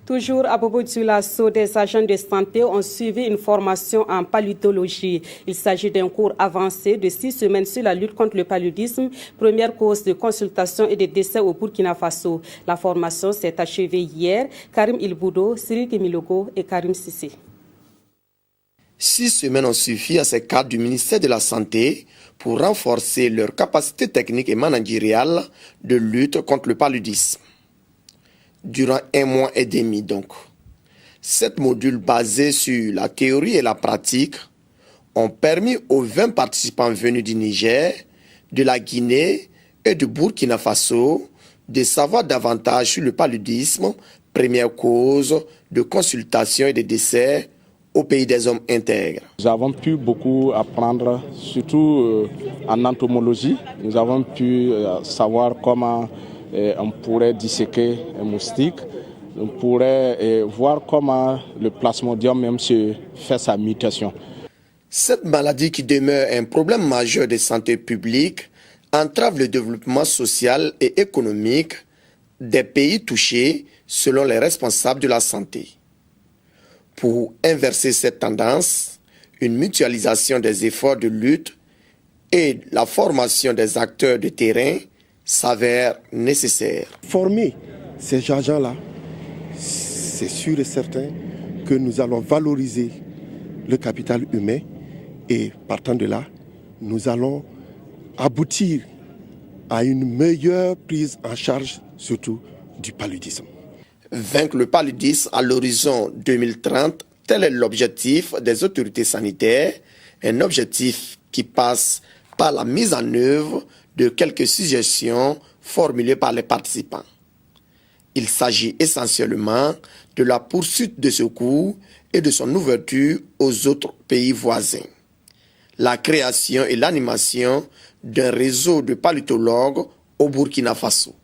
Toujours à propos du l'assaut, des agents de santé ont suivi une formation en paludologie. Il s'agit d'un cours avancé de 6 semaines sur la lutte contre le paludisme, première cause de consultation et de décès au Burkina Faso. La formation s'est achevée hier. Karim Ilboudo, Cyril Kemilogo et Karim Sissé. 6 semaines ont suffi à ces cadres du ministère de la Santé pour renforcer leurs capacités techniques et managériales de lutte contre le paludisme. Durant 1 mois et demi donc. 7 modules basés sur la théorie et la pratique ont permis aux 20 participants venus du Niger, de la Guinée et du Burkina Faso de savoir davantage sur le paludisme, première cause de consultation et de décès au pays des hommes intègres. Nous avons pu beaucoup apprendre, surtout en entomologie. Nous avons pu savoir comment on pourrait disséquer un moustique. On pourrait voir comment le plasmodium même se fait sa mutation. Cette maladie qui demeure un problème majeur de santé publique entrave le développement social et économique des pays touchés selon les responsables de la santé. Pour inverser cette tendance, une mutualisation des efforts de lutte et la formation des acteurs de terrain s'avère nécessaire. Former ces gens-là, c'est sûr et certain que nous allons valoriser le capital humain et partant de là, nous allons aboutir à une meilleure prise en charge, surtout du paludisme. Vaincre le paludisme à l'horizon 2030, tel est l'objectif des autorités sanitaires, un objectif qui passe par la mise en œuvre de quelques suggestions formulées par les participants. Il s'agit essentiellement de la poursuite de ce cours et de son ouverture aux autres pays voisins. La création et l'animation d'un réseau de palytologues au Burkina Faso.